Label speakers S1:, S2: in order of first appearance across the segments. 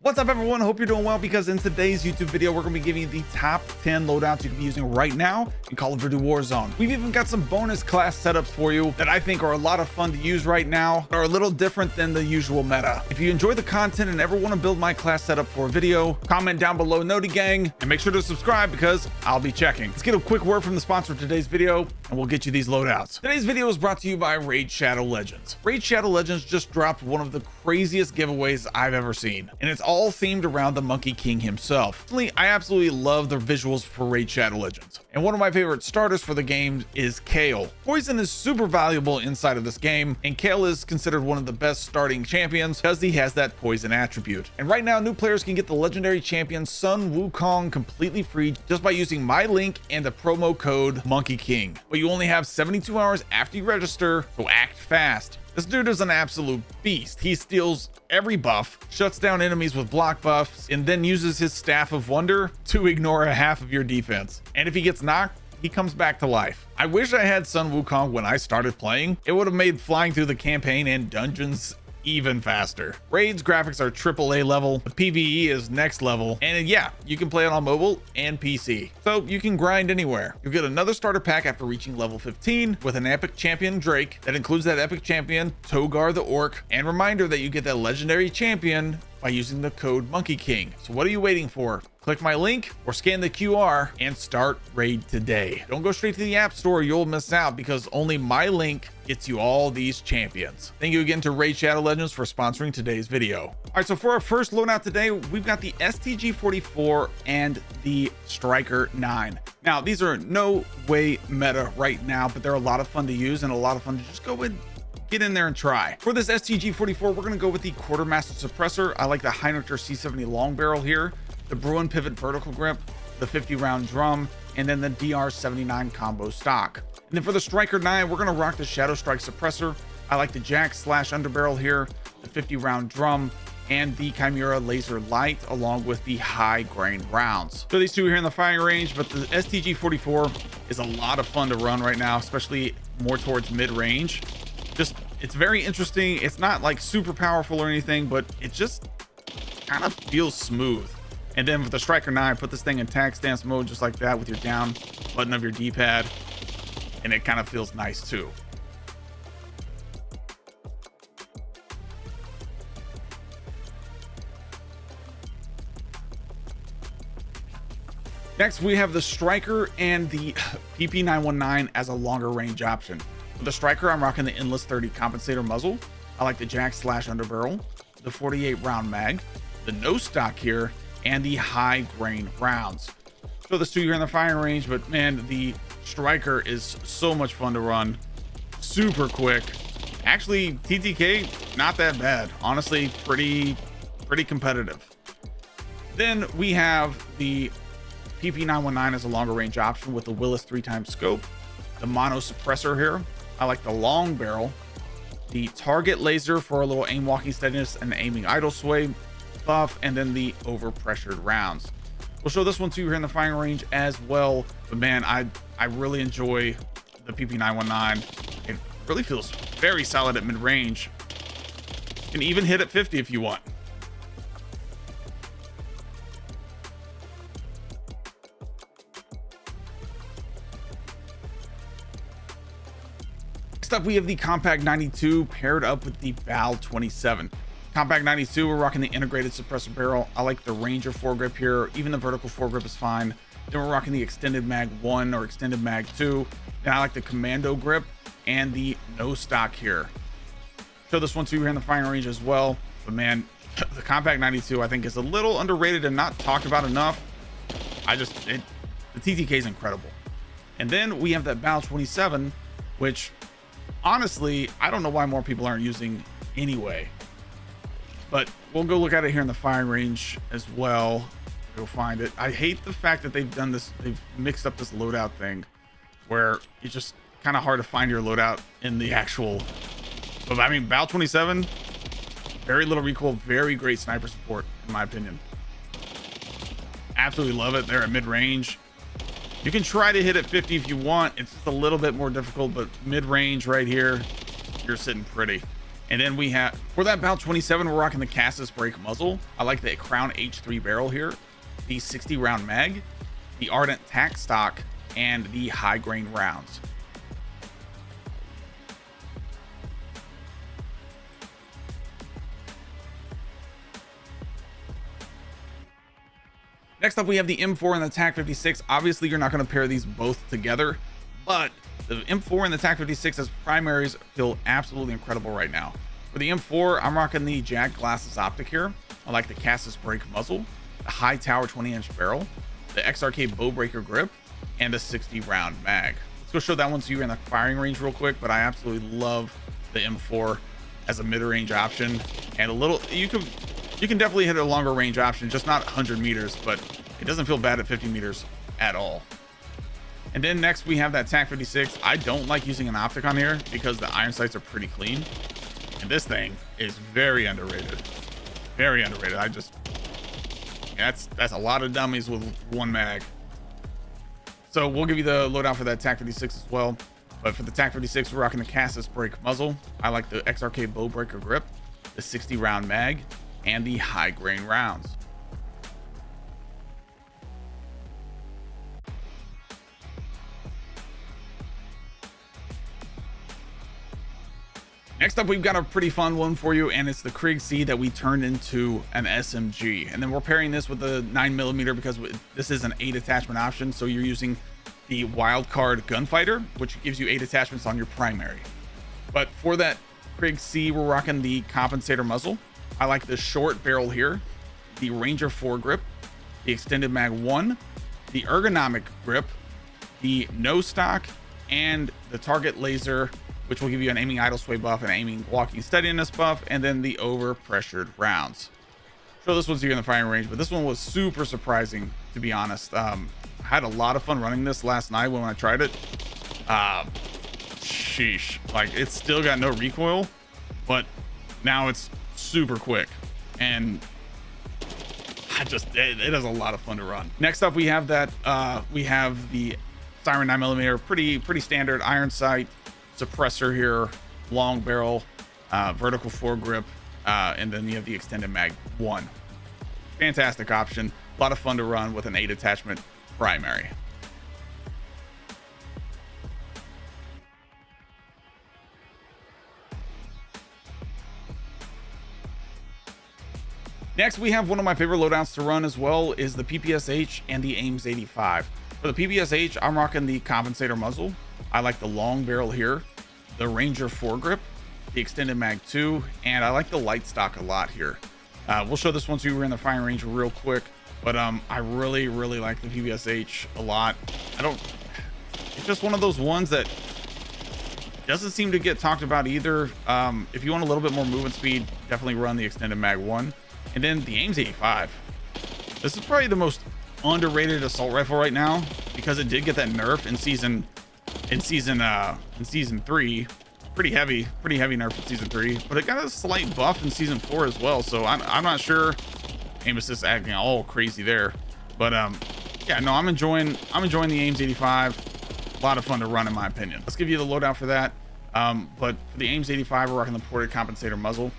S1: What's up, everyone? Hope you're doing well, because in today's YouTube video, we're going to be giving you the top 10 loadouts you can be using right now in Call of Duty Warzone. We've even got some bonus class setups for you that I think are a lot of fun to use right now, are a little different than the usual meta. If you enjoy the content and ever want to build my class setup for a video, comment down below, Noti Gang, and make sure to subscribe because I'll be checking. Let's get a quick word from the sponsor of today's video, and we'll get you these loadouts. Today's video is brought to you by Raid Shadow Legends. Raid Shadow Legends just dropped one of the craziest giveaways I've ever seen, and it's all themed around the Monkey King himself. Personally, I absolutely love the visuals for Raid Shadow Legends, and one of my favorite starters for the game is Kale. Poison is super valuable inside of this game, and Kale is considered one of the best starting champions because he has that poison attribute. And right now, new players can get the legendary champion Sun Wukong completely free just by using my link and the promo code Monkey King. But you only have 72 hours after you register, so act fast. This dude is an absolute beast. He steals every buff, shuts down enemies with block buffs, and then uses his Staff of Wonder to ignore a half of your defense. And if he gets knocked, he comes back to life. I wish I had Sun Wukong when I started playing. It would have made flying through the campaign and dungeons even faster. Raid's graphics are AAA level, the PvE is next level, and yeah, you can play it on mobile and PC, so you can grind anywhere. You'll get another starter pack after reaching level 15 with an epic champion Drake that includes that epic champion Tagoar the Orc, and reminder that you get that legendary champion by using the code Monkey King. So what are you waiting for? Click my link or scan the QR and start Raid today. Don't go straight to the App Store, you'll miss out, because only my link gets you all these champions. Thank you again to Raid Shadow Legends for sponsoring today's video. All right, so for our first loadout today, we've got the STG-44 and the Striker 9. Now, these are no way meta right now, but they're a lot of fun to use and a lot of fun to just go and get in there and try. For this STG-44, we're going to go with the Quartermaster Suppressor. I like the Heinrichter C70 long barrel here, the Bruin Pivot vertical grip, the 50 round drum, and then the DR79 combo stock. And then for the Striker 9, we're going to rock the Shadow Strike Suppressor. I like the Jack slash underbarrel here, the 50 round drum, and the Chimera Laser Light, along with the high grain rounds. So these two are here in the firing range, but the STG-44 is a lot of fun to run right now, especially more towards mid-range. It's very interesting. It's not like super powerful or anything, but it just kind of feels smooth. And then with the Striker 9, put this thing in tac stance mode just like that with your down button of your D-pad, and it kind of feels nice too. Next, we have the Striker and the PP919 as a longer range option. With the Striker, I'm rocking the Endless 30 compensator muzzle. I like the Jack slash underbarrel, the 48 round mag, the no stock here, and the high grain rounds. So there's two here in the firing range, but man, the Striker is so much fun to run. Super quick. Actually, TTK, not that bad. Honestly, pretty competitive. Then we have the PP919 as a longer range option with the Willis 3x scope, the mono suppressor here. I like the long barrel, the target laser for a little aim walking steadiness and aiming idle sway buff, and then the overpressured rounds. We'll show this one to you here in the firing range as well, but man, I really enjoy the PP919. It really feels very solid at mid-range. You can even hit at 50 if you want. Next up, we have the Compact 92 paired up with the Bal 27. Compact 92, we're rocking the integrated suppressor barrel. I like the Ranger foregrip here. Even the vertical foregrip is fine. Then we're rocking the extended mag 1 or extended mag 2. Then I like the commando grip and the no stock here. Show this one to you here in the firing range as well. But man, the Compact 92 I think is a little underrated and not talked about enough. The TTK is incredible. And then we have that Bal 27, which honestly, I don't know why more people aren't using anyway. But we'll go look at it here in the firing range as well. You'll find it. I hate the fact that they've done this. They've mixed up this loadout thing where it's just kind of hard to find your loadout in the actual. But I mean, Bal 27, very little recoil, very great sniper support, in my opinion. Absolutely love it. They're at mid range. You can try to hit at 50 if you want. It's just a little bit more difficult, but mid range right here, you're sitting pretty. And then we have, for that Bal 27, we're rocking the Cassis Brake muzzle. I like the Crown H3 barrel here, the 60 round mag, the Ardent tack stock, and the high grain rounds. Next up, we have the M4 and the TAC 56. Obviously, you're not going to pair these both together, but the M4 and the TAC 56 as primaries feel absolutely incredible right now. For the M4, I'm rocking the Jack Glasses optic here. I like the Cassis Brake muzzle, the high tower 20-inch barrel, the XRK bow breaker grip, and a 60 round mag. Let's go show that one to you in the firing range real quick, but I absolutely love the M4 as a mid-range option, and a little, you can definitely hit a longer range option, just not 100 meters, but it doesn't feel bad at 50 meters at all. And then next we have that TAC 56. I don't like using an optic on here because the iron sights are pretty clean, and this thing is very underrated. Very underrated. That's a lot of dummies with one mag. So we'll give you the loadout for that TAC 56 as well. But for the TAC 56, we're rocking the Cassis Brake muzzle. I like the XRK bow breaker grip, the 60 round mag, and the high grain rounds. Next up, we've got a pretty fun one for you, and it's the Krieg C that we turned into an SMG. And then we're pairing this with the 9mm because this is an 8 attachment option. So you're using the wildcard gunfighter, which gives you 8 attachments on your primary. But for that Krieg C, we're rocking the compensator muzzle. I like the short barrel here, the Ranger foregrip, the extended mag 1, the ergonomic grip, the no stock, and the target laser, which will give you an aiming idle sway buff and aiming walking steadiness buff, and then the over pressured rounds. Show this one's here in the firing range, but this one was super surprising, to be honest. I had a lot of fun running this last night when I tried it. Sheesh, like it's still got no recoil, but now it's super quick, and it is a lot of fun to run. Next up, we have that we have the Siren 9mm, pretty standard iron sight suppressor here, long barrel, vertical foregrip, and then you have the extended mag 1. Fantastic option, a lot of fun to run with an 8 attachment primary. Next, we have one of my favorite loadouts to run as well, is the PPSH and the Ames 85. For the PPSH, I'm rocking the compensator muzzle. I like the long barrel here, the Ranger foregrip, the extended mag 2, and I like the light stock a lot here. We'll show this one to you in the firing range real quick, but I really like the PPSH a lot. It's just one of those ones that doesn't seem to get talked about either. If you want a little bit more movement speed, definitely run the extended mag 1. And then the Ames 85. This is probably the most underrated assault rifle right now because it did get that nerf in season 3. Pretty heavy nerf in season 3, but it got a slight buff in season 4 as well. So I'm not sure aim assist acting all crazy there, but yeah, no, I'm enjoying the Ames 85. A lot of fun to run in my opinion. Let's give you the loadout for that. But for the Ames 85, we're rocking the ported compensator muzzle,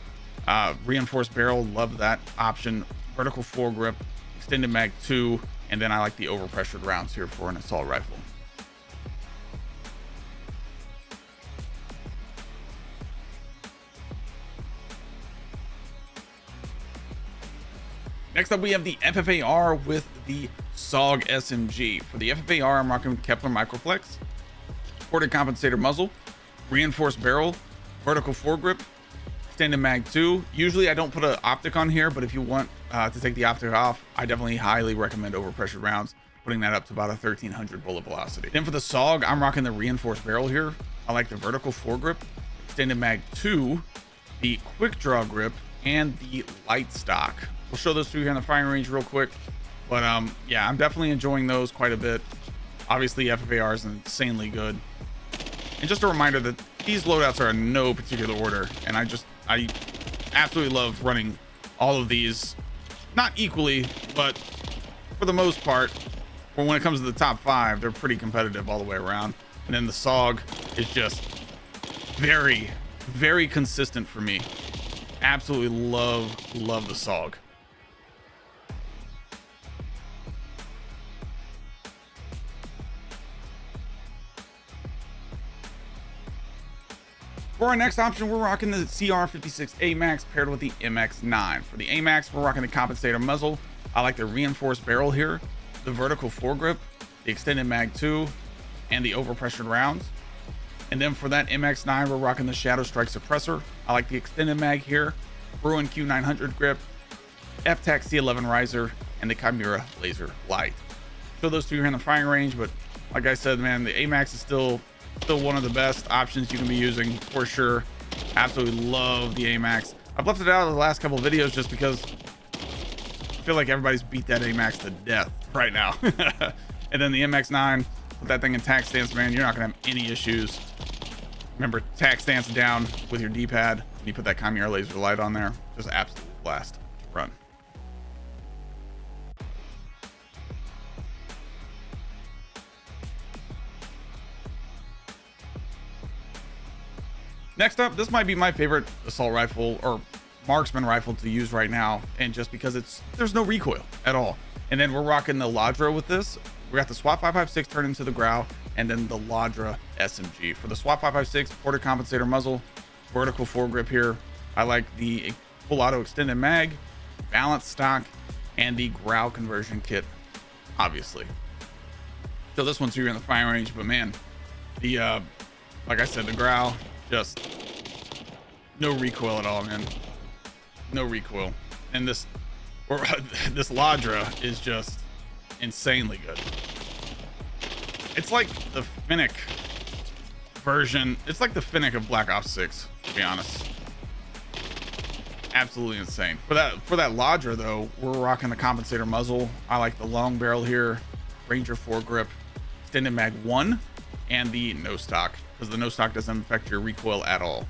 S1: reinforced barrel, love that option, vertical foregrip, extended mag 2, and then I like the overpressured rounds here for an assault rifle. Next up, we have the FFAR with the SOG SMG. For the FFAR, I'm rocking Kepler Microflex, ported compensator muzzle, reinforced barrel, vertical foregrip, extended mag 2. Usually I don't put an optic on here, but if you want to take the optic off, I definitely highly recommend overpressured rounds, putting that up to about a 1300 bullet velocity. Then for the SOG, I'm rocking the reinforced barrel here. I like the vertical foregrip, extended mag 2, the quick draw grip, and the light stock. We'll show those two here in the firing range real quick, but yeah, I'm definitely enjoying those quite a bit. Obviously FFAR is insanely good, and just a reminder that these loadouts are in no particular order, and I absolutely love running all of these, not equally, but for the most part, when it comes to the top 5, they're pretty competitive all the way around. And then the SOG is just very very consistent for me. Absolutely love the SOG. For our next option, we're rocking the CR56 AMAX paired with the MX9. For the AMAX, we're rocking the compensator muzzle. I like the reinforced barrel here, the vertical foregrip, the extended mag 2, and the overpressured rounds. And then for that MX9, we're rocking the Shadow Strike suppressor. I like the extended mag here, Bruin Q900 grip, F-Tac C11 riser, and the Chimera laser light. So those two are in the firing range, but like I said, man, the AMAX is still one of the best options you can be using for sure. Absolutely love the AMAX. I've left it out of the last couple of videos just because I feel like everybody's beat that AMAX to death right now. And then the MX9, put that thing in tack stance, man, you're not gonna have any issues. Remember, tack stance down with your D-pad, and you put that Chimera laser light on there, just absolute blast to run. Next up, this might be my favorite assault rifle or marksman rifle to use right now, and just because there's no recoil at all. And then we're rocking the Ladra with this. We got the SWAT 556 turned into the Grau, and then the Ladra SMG. For the SWAT 556, quarter compensator muzzle, vertical foregrip here. I like the full auto extended mag, balanced stock, and the Grau conversion kit, obviously. So this one's here in the firing range, but man, the like I said, the Grau, just no recoil at all, man. No recoil. And this Ladra is just insanely good. It's like the Finnick version. It's like the Finnick of Black Ops 6, to be honest. Absolutely insane. For that Ladra though, we're rocking the compensator muzzle. I like the long barrel here, Ranger foregrip, extended mag 1, and the no stock, because the no stock doesn't affect your recoil at all.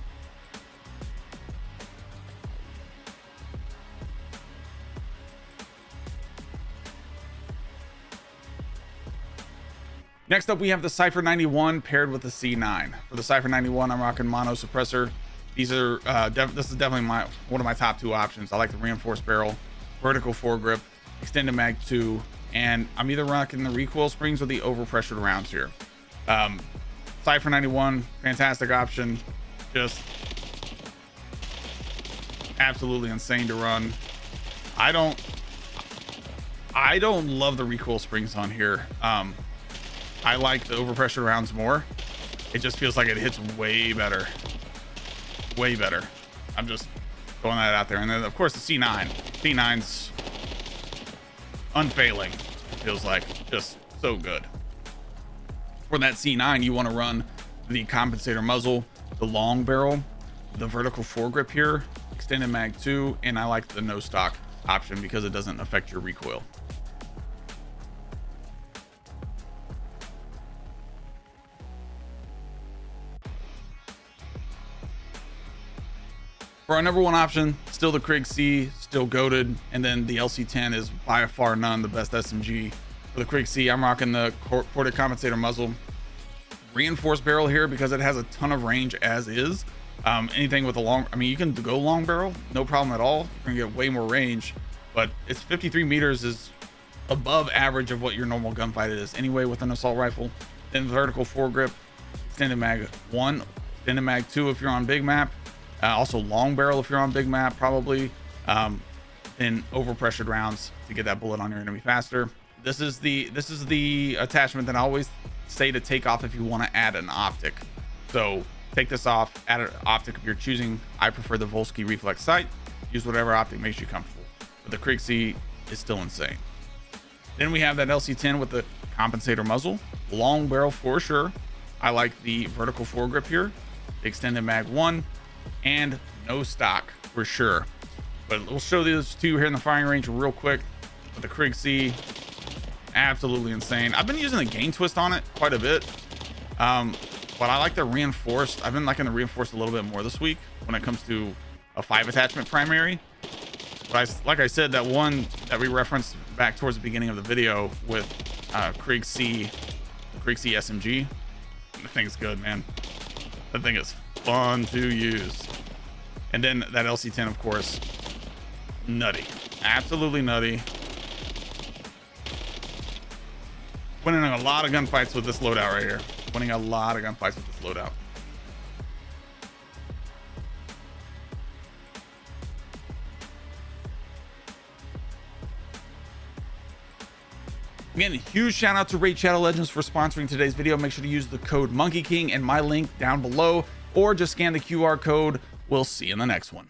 S1: Next up, we have the Cypher 91 paired with the C9. For the Cypher 91, I'm rocking mono suppressor. These are this is definitely one of my top two options. I like the reinforced barrel, vertical foregrip, extended mag 2, and I'm either rocking the recoil springs or the overpressured rounds here. Cypher 91, fantastic option, just absolutely insane to run. I don't love the recoil springs on here. I like the overpressure rounds more. It just feels like it hits way better. I'm just throwing that out there. And then of course the C9's unfailing. It feels like just so good. For that C9, you want to run the compensator muzzle, the long barrel, the vertical foregrip here, extended mag 2, and I like the no stock option because it doesn't affect your recoil. For our number one option, still the Krig C, still goated, and then the LC10 is by far none the best SMG. For the Krig C, I'm rocking the ported compensator muzzle, reinforced barrel here because it has a ton of range as is. Anything with a long, I mean, you can go long barrel, no problem at all. You're gonna get way more range, but it's 53 meters is above average of what your normal gunfight is anyway with an assault rifle. Then vertical foregrip, extended mag 1, extended mag 2 if you're on big map. Also long barrel if you're on big map, probably. Then overpressured rounds to get that bullet on your enemy faster. This is the attachment that I always say to take off if you want to add an optic. So take this off, add an optic if you're choosing. I prefer the Volsky reflex sight. Use whatever optic makes you comfortable. But the Krig C is still insane. Then we have that LC10 with the compensator muzzle, long barrel for sure. I like the vertical foregrip here, extended mag 1, and no stock for sure. But we'll show these two here in the firing range real quick. With the Krig C, absolutely insane. I've been using the gain twist on it quite a bit, but I like the reinforced. I've been liking the reinforced a little bit more this week when it comes to a 5 attachment primary. But like I said, that one that we referenced back towards the beginning of the video with Krig C, the Krig C SMG, the thing's good, man. That thing is fun to use. And then that LC10, of course, nutty, absolutely nutty. Winning a lot of gunfights with this loadout right here. Winning a lot of gunfights with this loadout. Again, a huge shout out to Raid Shadow Legends for sponsoring today's video. Make sure to use the code Monkey King and my link down below, or just scan the QR code. We'll see you in the next one.